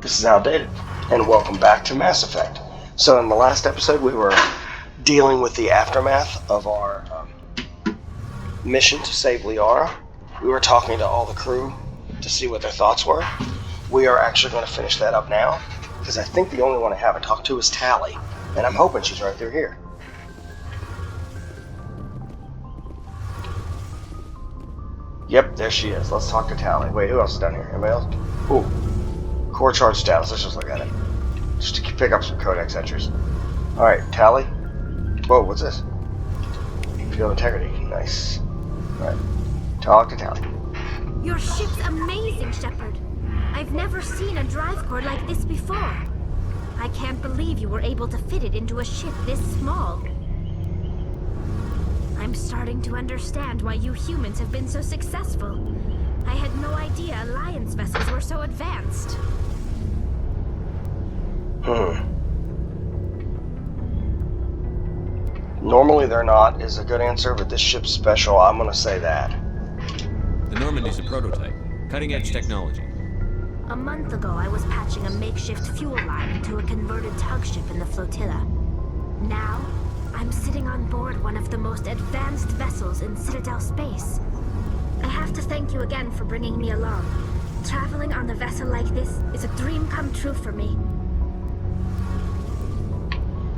This is Outdated, and welcome back to Mass Effect. So in the last episode, we were dealing with the aftermath of our mission to save Liara. We were talking to all the crew to see what their thoughts were. We are actually going to finish that up now, because I think the only one I haven't talked to is Tali, and I'm hoping she's right through here. Yep, there she is. Let's talk to Tali. Wait, who else is down here? Anybody else? Ooh. Core charge status. Let's just look at it. Just to pick up some codex entries. Alright, Tali. Whoa, what's this? Field integrity. Nice. Alright. Talk to Tali. Your ship's amazing, Shepard. I've never seen a drive core like this before. I can't believe you were able to fit it into a ship this small. I'm starting to understand why you humans have been so successful. I had no idea Alliance vessels were so advanced. Normally they're not is a good answer, but this ship's special. I'm gonna say that. The Normandy's a prototype. Cutting-edge technology. A month ago, I was patching a makeshift fuel line into a converted tug ship in the flotilla. Now, I'm sitting on board one of the most advanced vessels in Citadel space. I have to thank you again for bringing me along. Traveling on a vessel like this is a dream come true for me.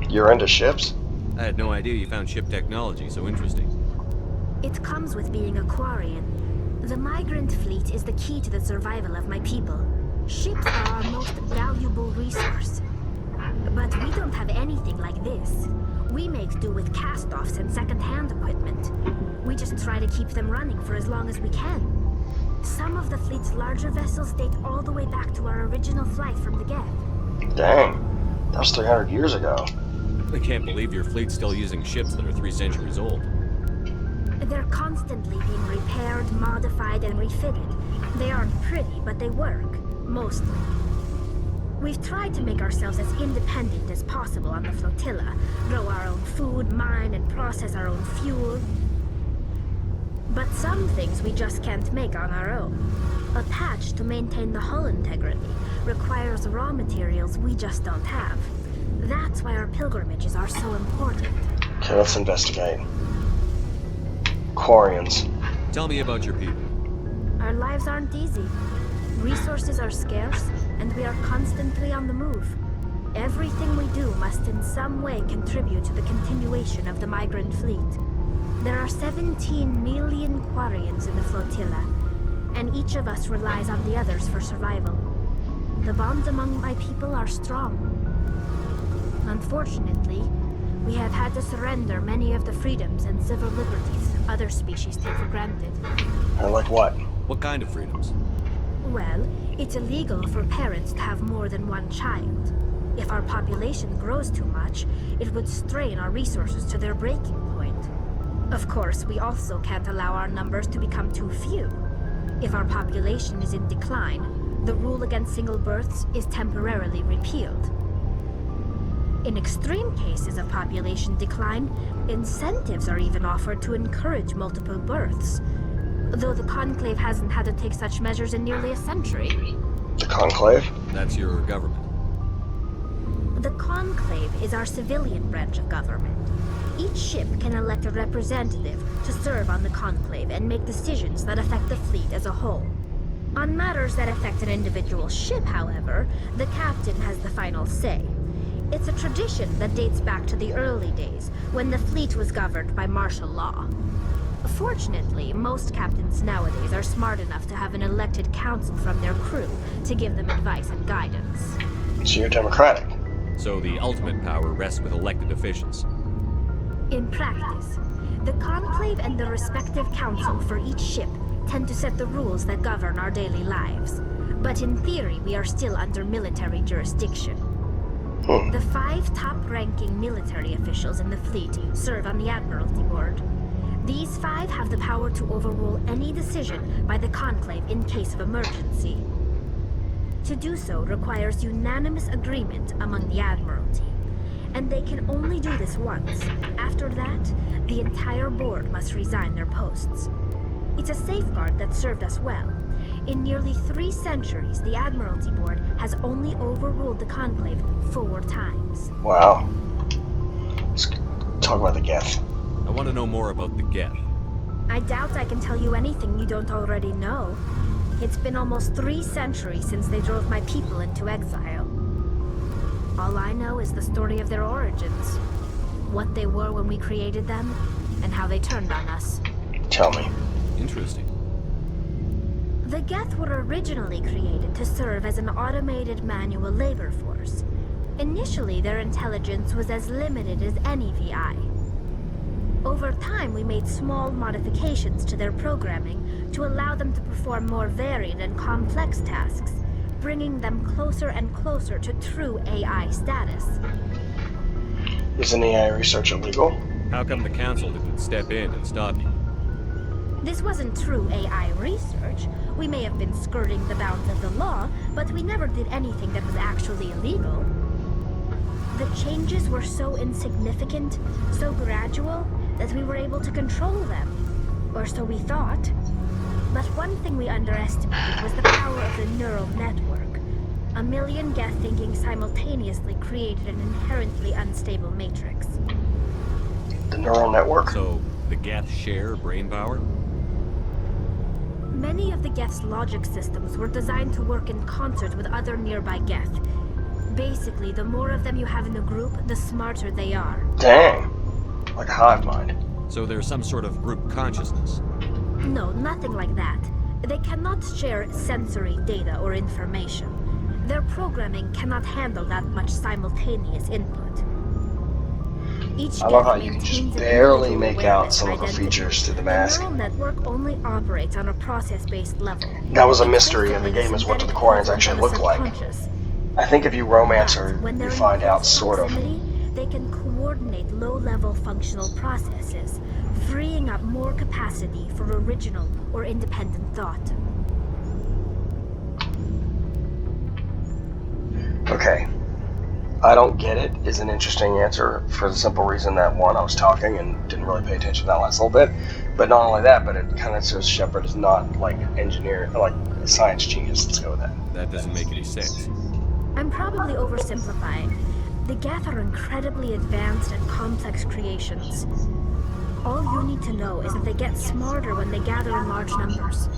You're into ships? I had no idea you found ship technology so interesting. It comes with being a Quarian. The migrant fleet is the key to the survival of my people. Ships are our most valuable resource. But we don't have anything like this. We make do with cast-offs and second-hand equipment. We just try to keep them running for as long as we can. Some of the fleet's larger vessels date all the way back to our original flight from the Geth. Dang. That was 300 years ago. I can't believe your fleet's still using ships that are 3 centuries old. They're constantly being repaired, modified, and refitted. They aren't pretty, but they work. Mostly. We've tried to make ourselves as independent as possible on the flotilla. Grow our own food, mine, and process our own fuel. But some things we just can't make on our own. A patch to maintain the hull integrity requires raw materials we just don't have. That's why our pilgrimages are so important. Okay, let's investigate. Quarians. Tell me about your people. Our lives aren't easy. Resources are scarce, and we are constantly on the move. Everything we do must in some way contribute to the continuation of the migrant fleet. There are 17 million Quarians in the flotilla, and each of us relies on the others for survival. The bonds among my people are strong. Unfortunately, we have had to surrender many of the freedoms and civil liberties other species take for granted. Like what? What kind of freedoms? Well, it's illegal for parents to have more than one child. If our population grows too much, it would strain our resources to their breaking point. Of course, we also can't allow our numbers to become too few. If our population is in decline, the rule against single births is temporarily repealed. In extreme cases of population decline, incentives are even offered to encourage multiple births. Though the Conclave hasn't had to take such measures in nearly a century. The Conclave? That's your government. The Conclave is our civilian branch of government. Each ship can elect a representative to serve on the Conclave and make decisions that affect the fleet as a whole. On matters that affect an individual ship, however, the captain has the final say. It's a tradition that dates back to the early days, when the fleet was governed by martial law. Fortunately, most captains nowadays are smart enough to have an elected council from their crew to give them advice and guidance. So you're democratic. So the ultimate power rests with elected officials. In practice, the Conclave and the respective council for each ship tend to set the rules that govern our daily lives. But in theory, we are still under military jurisdiction. The 5 top-ranking military officials in the fleet serve on the Admiralty Board. These 5 have the power to overrule any decision by the Conclave in case of emergency. To do so requires unanimous agreement among the Admiralty, and they can only do this once. After that, the entire board must resign their posts. It's a safeguard that served us well. In nearly 3 centuries, the Admiralty Board has only overruled the Conclave 4 times. Wow. Let's talk about the Geth. I want to know more about the Geth. I doubt I can tell you anything you don't already know. It's been almost 3 centuries since they drove my people into exile. All I know is the story of their origins. What they were when we created them, and how they turned on us. Tell me. Interesting. The Geth were originally created to serve as an automated manual labor force. Initially, their intelligence was as limited as any VI. Over time, we made small modifications to their programming to allow them to perform more varied and complex tasks, bringing them closer and closer to true AI status. Isn't AI research illegal? How come the Council didn't step in and stop you? This wasn't true AI research. We may have been skirting the bounds of the law, but we never did anything that was actually illegal. The changes were so insignificant, so gradual, that we were able to control them. Or so we thought. But one thing we underestimated was the power of the neural network. A million Geth thinking simultaneously created an inherently unstable matrix. The neural network? So, the Geth share brain power? Many of the Geth's logic systems were designed to work in concert with other nearby Geth. Basically, the more of them you have in the group, the smarter they are. Dang. Like a hive mind. So there's some sort of group consciousness. No, nothing like that. They cannot share sensory data or information. Their programming cannot handle that much simultaneous input. Each I love Geth how you can just maintains an barely individual make out awareness some of the identity. features through the The mask. neural network only operates on a process-based level. That was a It's mystery in the basically game, is what do the synthetic Quarians equivalent actually of a look like. subconscious. I think if you romance her, But when you they're in find out close sort of. proximity, they can coordinate low-level functional processes, freeing up more capacity for original or independent thought. Okay. I don't get it is an interesting answer for the simple reason that, one, I was talking and didn't really pay attention to that last little bit. But not only that, but it kind of says Shepard is not like an engineer, like a science genius. Let's go with that. That doesn't make any sense. I'm probably oversimplifying. The Geth are incredibly advanced and complex creations. All you need to know is that they get smarter when they gather in large numbers.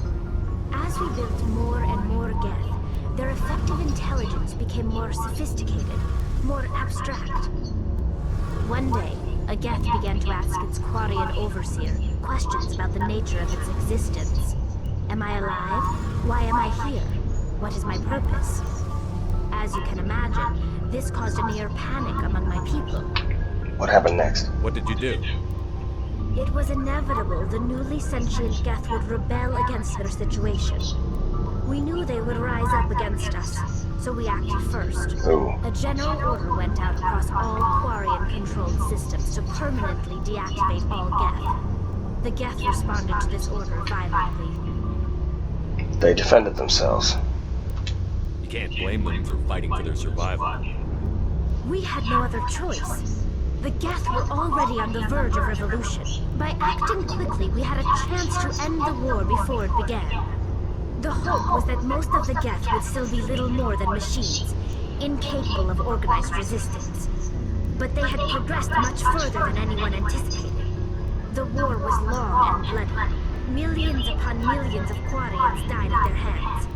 As we built more and more Geth, their effective intelligence became more sophisticated, more abstract. One day, a Geth began to ask its Quarian overseer questions about the nature of its existence. Am I alive? Why am I here? What is my purpose? As you can imagine, this caused a near panic among my people. What happened next? What did you do? It was inevitable the newly sentient Geth would rebel against their situation. We knew they would rise up against us, so we acted first. Ooh. A general order went out across all Quarian-controlled systems to permanently deactivate all Geth. The Geth responded to this order violently. They defended themselves. You can't blame them for fighting for their survival. We had no other choice. The Geth were already on the verge of revolution. By acting quickly, we had a chance to end the war before it began. The hope was that most of the Geth would still be little more than machines, incapable of organized resistance. But they had progressed much further than anyone anticipated. The war was long and bloody. Millions upon millions of Quarians died at their hands.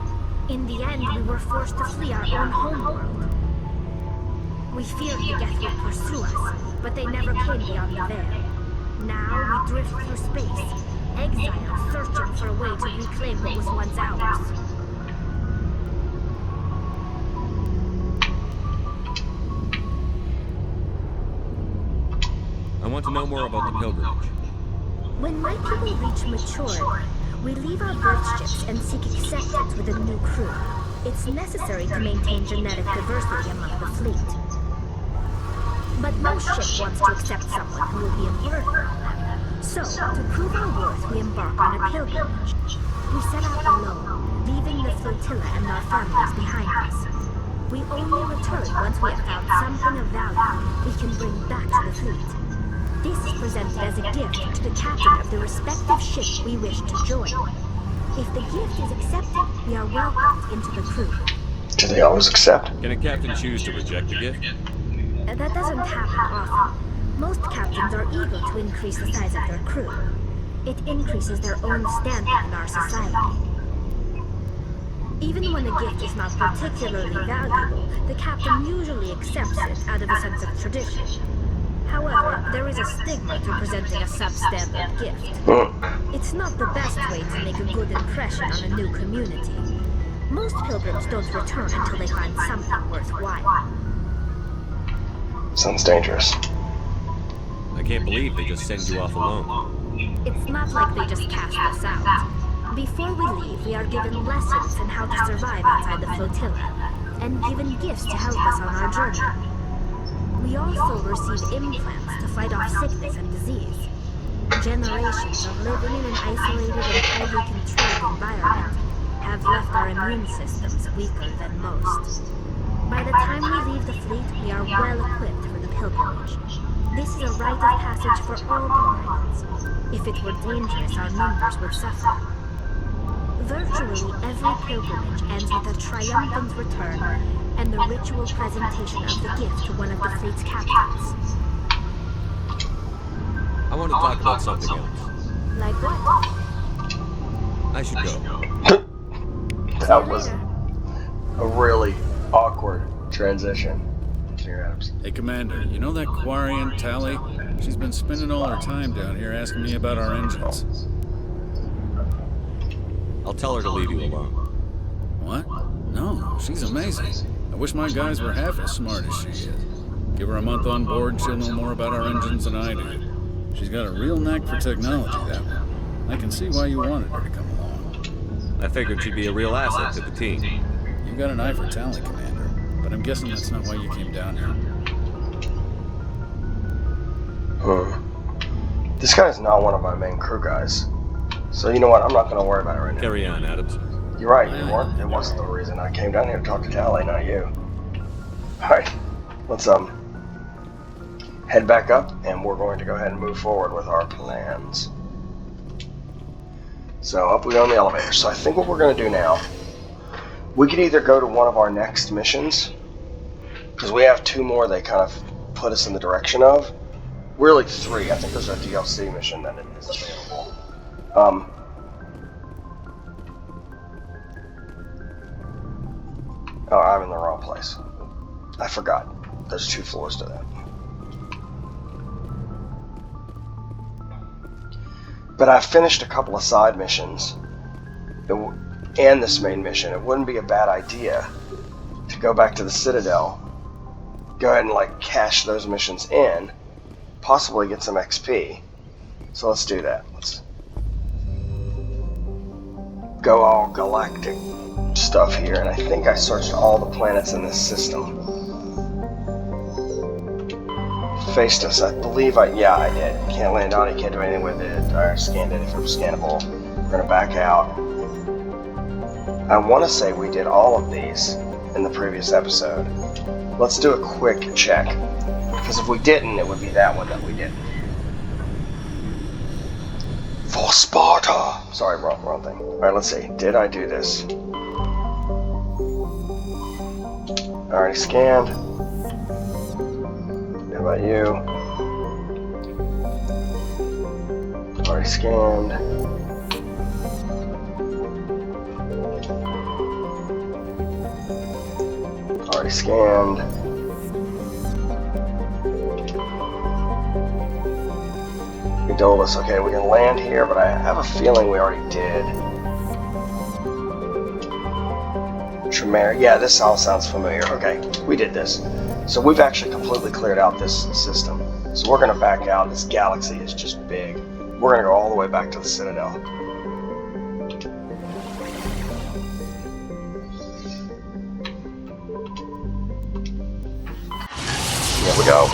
In the end, we were forced to flee our own homeworld. We feared the Geth would pursue us, but they never came beyond the veil. Now we drift through space, exiled, searching for a way to reclaim what was once ours. I want to know more about the pilgrimage. When my people reach maturity, we leave our birth ships and seek acceptance with a new crew. It's necessary to maintain genetic diversity among the fleet. But no ship wants to accept someone who will be a burden on them. So, to prove our worth, we embark on a pilgrimage. We set out alone, leaving the flotilla and our families behind us. We only return once we have found something of value we can bring back to the fleet. This is presented as a gift to the captain of the respective ship we wish to join. If the gift is accepted, we are welcomed into the crew. Do they always accept? Can a captain choose to reject the gift? That doesn't happen often. Most captains are eager to increase the size of their crew. It increases their own standing in our society. Even when a gift is not particularly valuable, the captain usually accepts it out of a sense of tradition. However, there is a stigma to presenting a substandard gift. It's not the best way to make a good impression on a new community. Most pilgrims don't return until they find something worthwhile. Sounds dangerous. I can't believe they just send you off alone. It's not like they just cast us out. Before we leave, we are given lessons in how to survive outside the flotilla, and given gifts to help us on our journey. We also receive implants to fight off sickness and disease. Generations of living in an isolated and highly controlled environment have left our immune systems weaker than most. By the time we leave the fleet, we are well equipped for the pilgrimage. This is a rite of passage for all pilgrims. If it were dangerous, our numbers would suffer. Virtually every pilgrimage ends with a triumphant return and the ritual presentation of the gift to one of the fleet's captains. I want to talk about something else. Like what? I should go. That was a really awkward transition. Hey, Commander, you know that Quarian, Tally? She's been spending all her time down here asking me about our engines. I'll tell her to leave you alone. What? No, she's amazing. I wish my guys were half as smart as she is. Give her a month on board and she'll know more about our engines than I do. She's got a real knack for technology, that one. I can see why you wanted her to come along. I figured she'd be a real asset to the team. You've got an eye for talent, Commander, but I'm guessing that's not why you came down here. This guy's not one of my main crew guys. So you know what, I'm not going to worry about it right now. Carry on, Adams. You're right, it wasn't the reason I came down here to talk to Tally, not you. Alright, let's head back up, and we're going to go ahead and move forward with our plans. So up we go in the elevator. So I think what we're going to do now, we could either go to one of our next missions, because we have 2 more they kind of put us in the direction of. Really 3, I think there's a DLC mission that is available. Oh, I'm in the wrong place. I forgot. There's 2 floors to that. But I've finished a couple of side missions and this main mission. It wouldn't be a bad idea to go back to the Citadel, go ahead and like cash those missions in, possibly get some XP. So let's do that. Let's go all galactic stuff here, and I think I searched all the planets in this system. Phaestus, I believe I did. Can't land on it, can't do anything with it. I scanned it if it was scannable. We're gonna back out. I want to say we did all of these in the previous episode. Let's do a quick check, because if we didn't, it would be that one that we did. For Sparta! Sorry, wrong thing. Alright, let's see. Did I do this? Already scanned. How about you? Already scanned. Already scanned. Idolus. Okay, we can land here, but I have a feeling we already did. Tremere. Yeah, this all sounds familiar. Okay, we did this. So we've actually completely cleared out this system. So we're going to back out. This galaxy is just big. We're going to go all the way back to the Citadel. Here we go.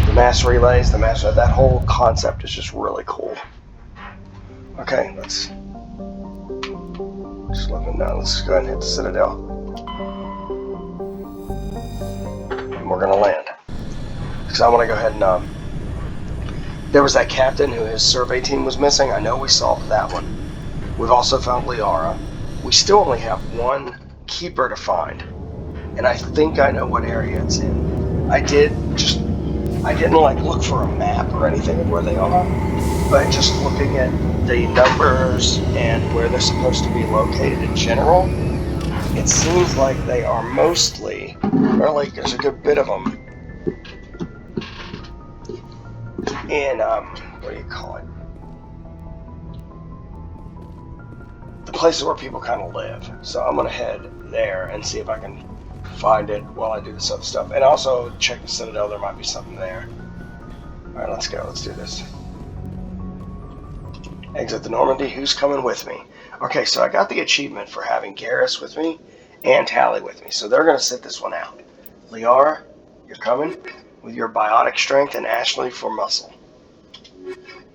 The mass relays, that whole concept is just really cool. Okay, let's just looking down. Let's go ahead and hit the Citadel. And we're gonna land. Because I want to go ahead and There was that captain who his survey team was missing. I know we solved that one. We've also found Liara. We still only have one keeper to find, and I think I know what area it's in. I didn't like look for a map or anything of where they are, but just looking at the numbers and where they're supposed to be located in general, it seems like they are mostly, or like there's a good bit of them in, what do you call it? The places where people kind of live. So I'm going to head there and see if I can find it while I do this other stuff. And also check the Citadel, there might be something there. Alright, let's go, let's do this. Exit the Normandy, who's coming with me? Okay, so I got the achievement for having Garrus with me and Tally with me, so they're going to sit this one out. Liara, you're coming with your biotic strength and Ashley for muscle.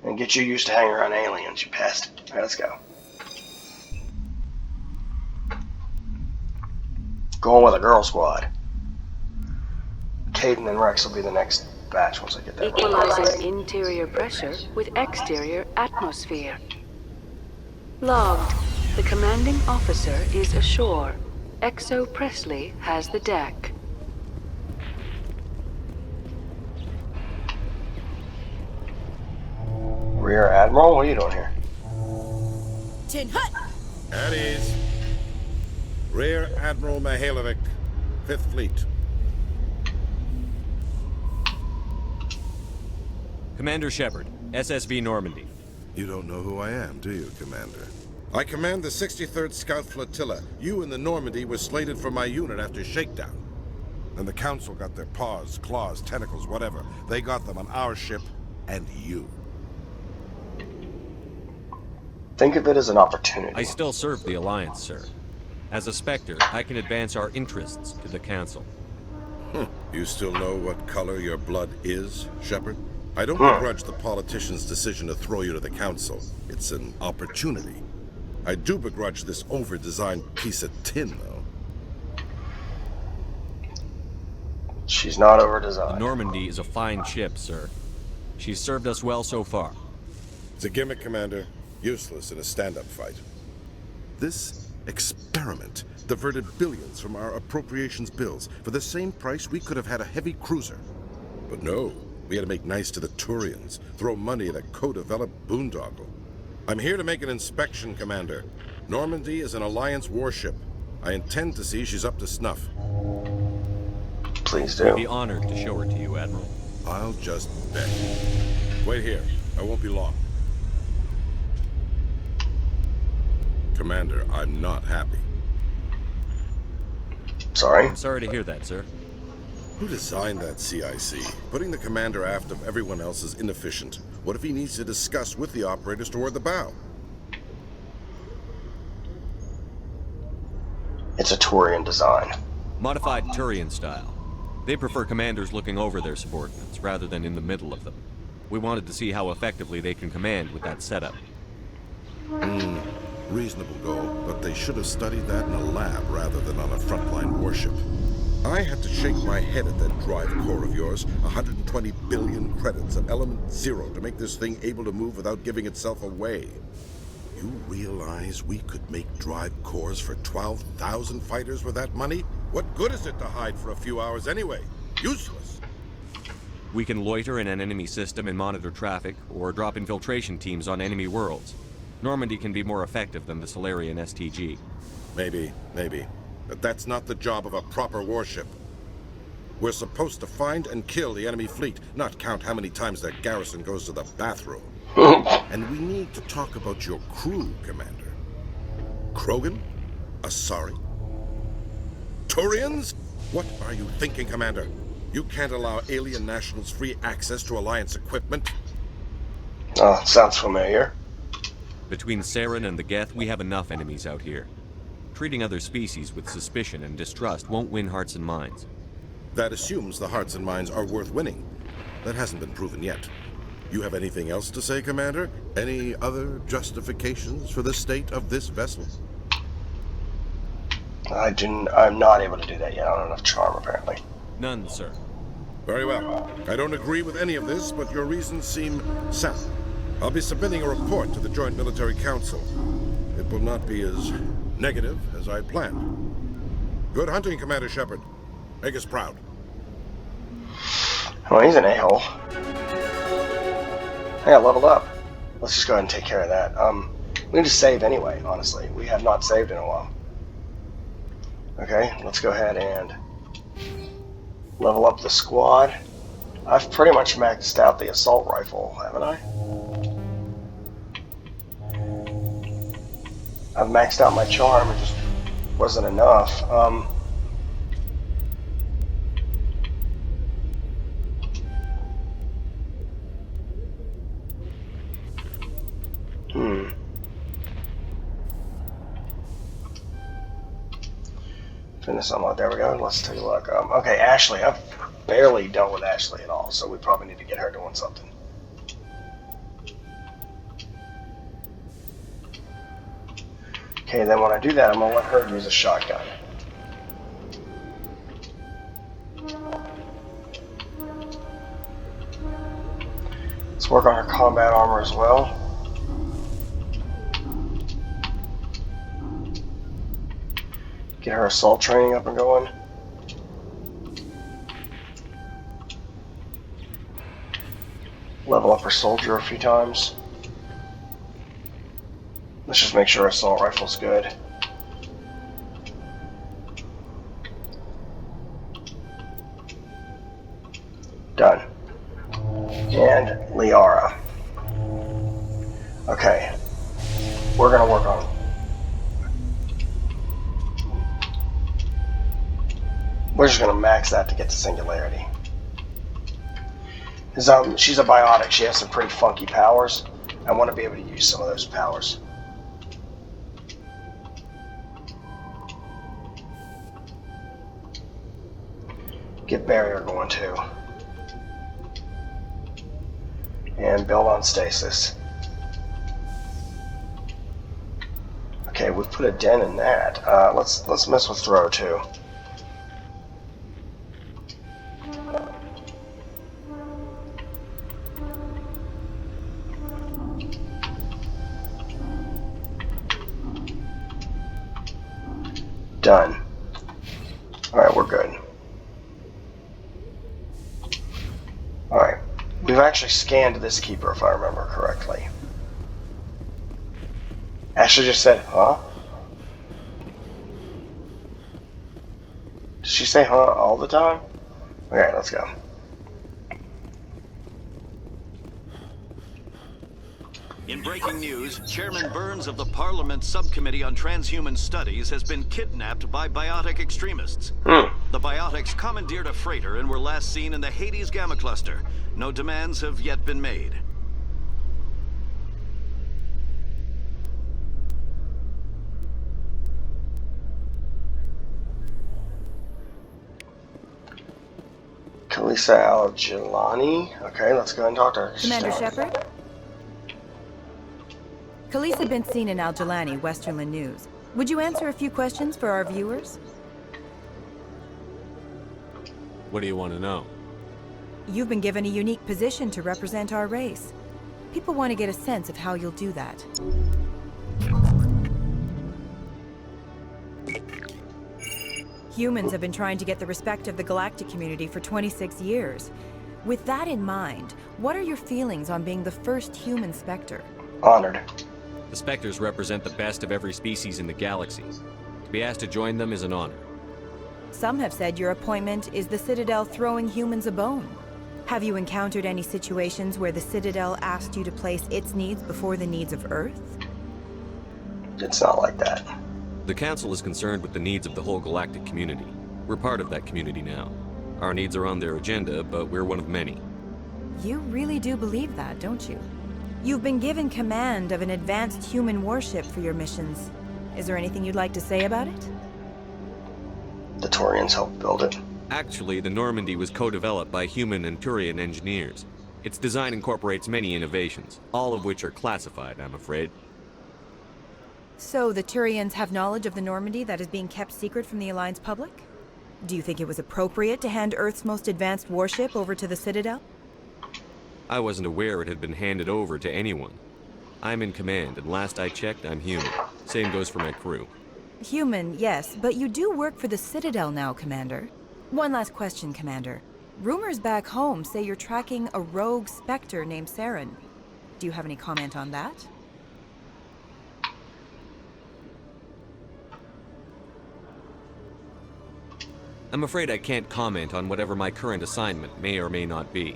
And get you used to hanging around aliens, you pest. Alright, let's go. Going with a girl squad. Caden and Rex will be the next batch once I get that. Equalizing interior pressure with exterior atmosphere. Logged. The commanding officer is ashore. Exo Presley has the deck. Rear Admiral, what are you doing here? Tin Hut! At ease. Rear Admiral Mihailovic, 5th Fleet. Commander Shepard, SSV Normandy. You don't know who I am, do you, Commander? I command the 63rd Scout Flotilla. You and the Normandy were slated for my unit after shakedown. And the Council got their paws, claws, tentacles, whatever. They got them on our ship, and you. Think of it as an opportunity. I still serve the Alliance, sir. As a Spectre, I can advance our interests to the Council. You still know what color your blood is, Shepard? I don't begrudge the politician's decision to throw you to the Council. It's an opportunity. I do begrudge this over-designed piece of tin, though. She's not The over-designed. Normandy is a fine ship, sir. She's served us well so far. It's a gimmick, Commander. Useless in a stand-up fight. This experiment diverted billions from our appropriations bills. For the same price, we could have had a heavy cruiser. But no, we had to make nice to the Turians, throw money at a co-developed boondoggle. I'm here to make an inspection, Commander. Normandy is an Alliance warship. I intend to see she's up to snuff. Please We'd be do. honored to show her to you, Admiral. I'll just bet. Wait here. I won't be long. Commander, I'm not happy. Sorry. I'm sorry to hear that, sir. Who designed that CIC? Putting the commander aft of everyone else is inefficient. What if he needs to discuss with the operators toward the bow? It's a Turian design. Modified Turian style. They prefer commanders looking over their subordinates rather than in the middle of them. We wanted to see how effectively they can command with that setup. Reasonable goal, but they should have studied that in a lab rather than on a frontline warship. I had to shake my head at that drive core of yours. 120 billion credits of element 0 to make this thing able to move without giving itself away. You realize we could make drive cores for 12,000 fighters with that money? What good is it to hide for a few hours anyway? Useless. We can loiter in an enemy system and monitor traffic, or drop infiltration teams on enemy worlds. Normandy can be more effective than the Solarian STG. Maybe. But that's not the job of a proper warship. We're supposed to find and kill the enemy fleet, not count how many times their garrison goes to the bathroom. And we need to talk about your crew, Commander. Krogan? Asari? Turians? What are you thinking, Commander? You can't allow alien nationals free access to Alliance equipment. Oh, sounds familiar. Between Saren and the Geth, we have enough enemies out here. Treating other species with suspicion and distrust won't win hearts and minds. That assumes the hearts and minds are worth winning. That hasn't been proven yet. You have anything else to say, Commander? Any other justifications for the state of this vessel? I'm not able to do that yet. I don't have enough charm, apparently. None, sir. Very well. I don't agree with any of this, but your reasons seem sound. I'll be submitting a report to the Joint Military Council. It will not be as negative as I planned. Good hunting, Commander Shepard. Make us proud. Oh, he's an a-hole. Hey, I leveled up. Let's just go ahead and take care of that. We need to save anyway, honestly. We have not saved in a while. Okay, let's go ahead and level up the squad. I've pretty much maxed out the assault rifle, haven't I? I've maxed out my charm, it just wasn't enough. Turn this on. There we go. Let's take a look. Okay, Ashley. I've barely dealt with Ashley at all, so we probably need to get her doing something. Okay, then when I do that, I'm gonna let her use a shotgun. Let's work on her combat armor as well. Get her assault training up and going. Level up her soldier a few times. Let's just make sure our assault rifle's good. Done. And Liara. Okay. We're gonna work on. We're just gonna max that to get to singularity. She's a biotic. She has some pretty funky powers. I want to be able to use some of those powers. Get barrier going too. And build on stasis. Okay, we've put a dent in that. Let's mess with throw too. Done. Alright, we're good. Alright. We've actually scanned this keeper, if I remember correctly. Ashley just said, huh? Does she say huh all the time? Okay, let's go. In breaking news, Chairman Burns of the Parliament Subcommittee on Transhuman Studies has been kidnapped by biotic extremists. The biotics commandeered a freighter and were last seen in the Hades Gamma Cluster. No demands have yet been made. Kalisa Al-Jilani. Okay, let's go and talk to her. Commander Shepard? Khalees had been seen in Al-Jilani, Westerland News. Would you answer a few questions for our viewers? What do you want to know? You've been given a unique position to represent our race. People want to get a sense of how you'll do that. Humans have been trying to get the respect of the galactic community for 26 years. With that in mind, what are your feelings on being the first human Spectre? Honored. The Spectres represent the best of every species in the galaxy. To be asked to join them is an honor. Some have said your appointment is the Citadel throwing humans a bone. Have you encountered any situations where the Citadel asked you to place its needs before the needs of Earth? It's not like that. The Council is concerned with the needs of the whole galactic community. We're part of that community now. Our needs are on their agenda, but we're one of many. You really do believe that, don't you? You've been given command of an advanced human warship for your missions. Is there anything you'd like to say about it? The Turians helped build it. Actually, the Normandy was co-developed by human and Turian engineers. Its design incorporates many innovations, all of which are classified, I'm afraid. So the Turians have knowledge of the Normandy that is being kept secret from the Alliance public? Do you think it was appropriate to hand Earth's most advanced warship over to the Citadel? I wasn't aware it had been handed over to anyone. I'm in command, and last I checked, I'm human. Same goes for my crew. Human, yes, but you do work for the Citadel now, Commander. One last question, Commander. Rumors back home say you're tracking a rogue Spectre named Saren. Do you have any comment on that? I'm afraid I can't comment on whatever my current assignment may or may not be.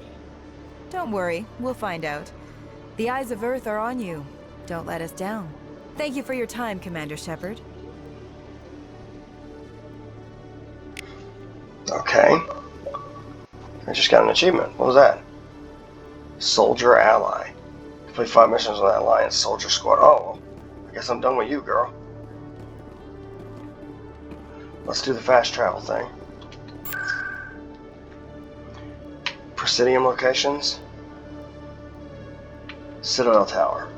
Don't worry, we'll find out. The eyes of Earth are on you. Don't let us down. Thank you for your time, Commander Shepard. Okay. I just got an achievement. What was that? Soldier Ally. Complete 5 missions with that Alliance Soldier Squad. Oh, well, I guess I'm done with you, girl. Let's do the fast travel thing. Presidium locations. Citadel Tower.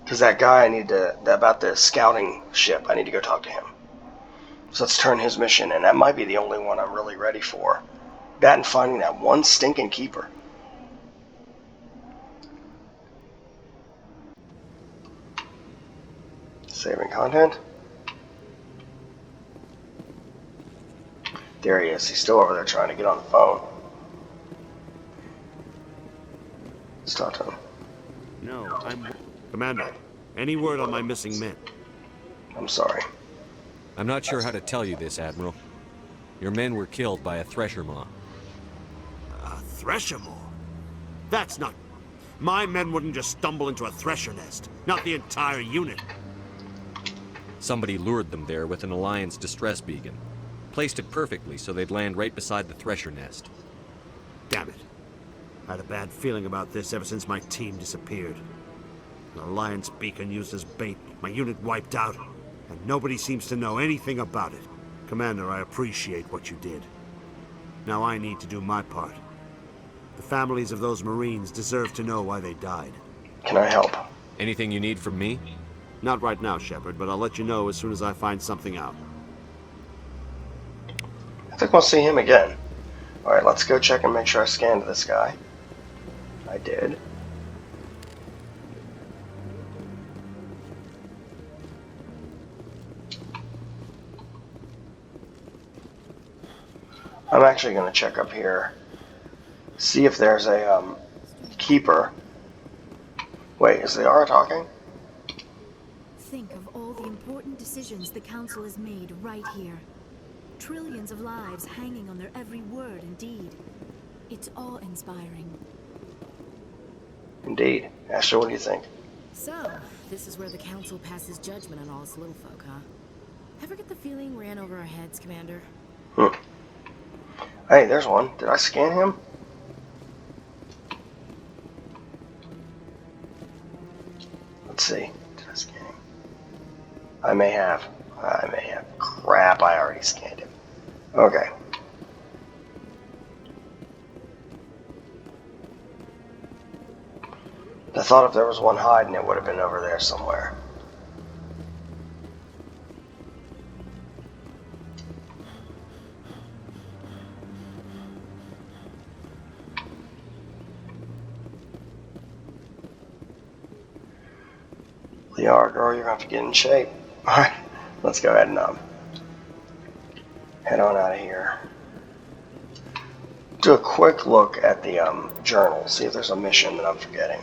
Because that guy about the scouting ship, I need to go talk to him. So let's turn his mission, and that might be the only one I'm really ready for. That and finding that one stinking keeper. Saving content. There he is. He's still over there trying to get on the phone. Let's talk to him. No, Commander, any word on my missing men? I'm sorry. I'm not sure how to tell you this, Admiral. Your men were killed by a Thresher Maw. A Thresher Maw? That's not... My men wouldn't just stumble into a Thresher nest. Not the entire unit. Somebody lured them there with an Alliance distress beacon. Placed it perfectly so they'd land right beside the Thresher nest. Damn it. I had a bad feeling about this ever since my team disappeared. An Alliance beacon used as bait, my unit wiped out, and nobody seems to know anything about it. Commander, I appreciate what you did. Now I need to do my part. The families of those Marines deserve to know why they died. Can I help? Anything you need from me? Not right now, Shepard, but I'll let you know as soon as I find something out. I think we'll see him again. Alright, let's go check and make sure I scanned this guy. I did. I'm actually going to check up here. See if there's a keeper. Wait, is the Aura talking? Think of all the important decisions the Council has made right here. Trillions of lives hanging on their every word and deed. It's awe-inspiring. Indeed. Asher, what do you think? So, this is where the Council passes judgment on all us little folk, huh? Ever get the feeling ran over our heads, Commander? Hey, there's one. Did I scan him? Let's see. Did I scan him? I may have. Crap, I already scanned him. Okay. I thought if there was one hiding, it would have been over there somewhere. Liara, girl, you're going to have to get in shape. Alright, let's go ahead and head on out of here. Do a quick look at the journal, see if there's a mission that I'm forgetting.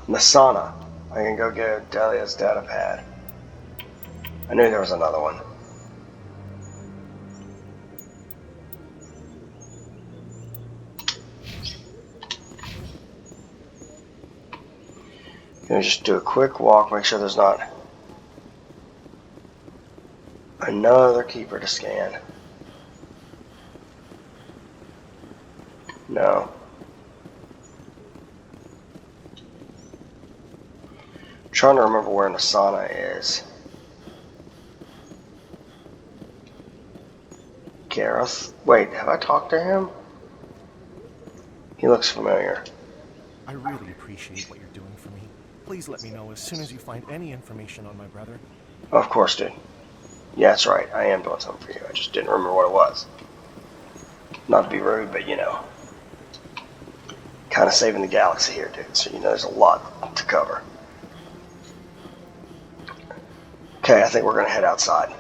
Nasana. I can go get Delia's data pad. I knew there was another one. Gonna just do a quick walk, make sure there's not another keeper to scan. No. Trying to remember where Nasana is. Gareth. Wait, have I talked to him? He looks familiar. I really appreciate what you're doing for me. Please let me know as soon as you find any information on my brother. Of course, dude. Yeah, that's right. I am doing something for you. I just didn't remember what it was. Not to be rude, but you know. Kind of saving the galaxy here, dude. So, you know, there's a lot to cover. Okay, I think we're going to head outside.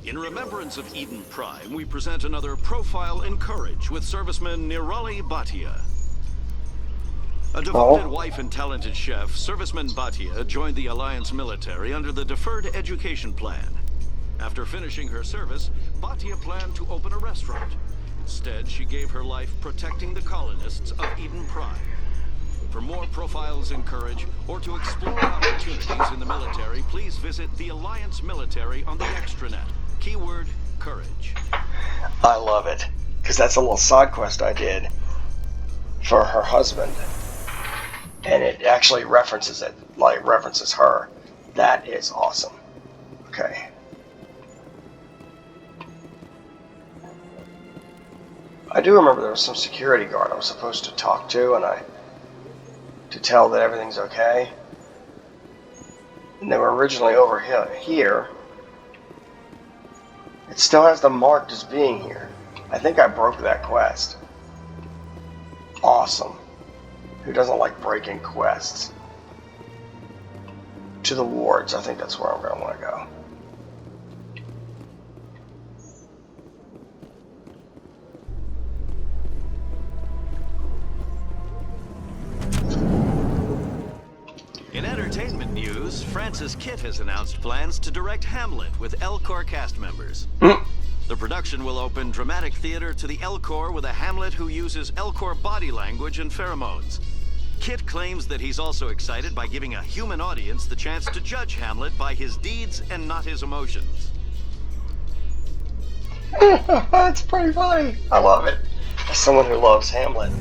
In remembrance of Eden Prime, we present another Profile in Courage with serviceman Nirali Bhatia. A devoted wife and talented chef, serviceman Bhatia joined the Alliance military under the Deferred Education Plan. After finishing her service, Bhatia planned to open a restaurant. Instead, she gave her life protecting the colonists of Eden Prime. For more Profiles in Courage, or to explore opportunities in the military, please visit the Alliance military on the extranet. Keyword, courage. I love it. Because that's a little side quest I did for her husband. And it actually references it, like references her. That is awesome. Okay. I do remember there was some security guard I was supposed to talk to, and to tell that everything's okay. And they were originally over here. It still has them marked as being here. I think I broke that quest. Awesome. Who doesn't like breaking quests? To the wards, I think that's where I'm going to want to go. In entertainment news, Francis Kitt has announced plans to direct Hamlet with Elcor cast members. The production will open dramatic theater to the Elcor with a Hamlet who uses Elcor body language and pheromones. Kitt claims that he's also excited by giving a human audience the chance to judge Hamlet by his deeds and not his emotions. That's pretty funny. I love it. As someone who loves Hamlet,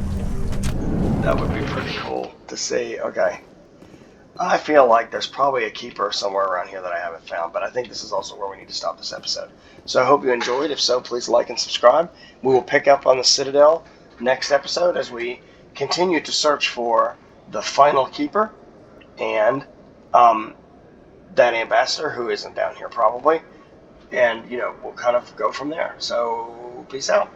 that would be pretty cool to see. Okay. I feel like there's probably a keeper somewhere around here that I haven't found, but I think this is also where we need to stop this episode. So I hope you enjoyed. If so, please like and subscribe. We will pick up on the Citadel next episode as we continue to search for the final keeper and that ambassador who isn't down here probably. And, you know, we'll kind of go from there. So, peace out.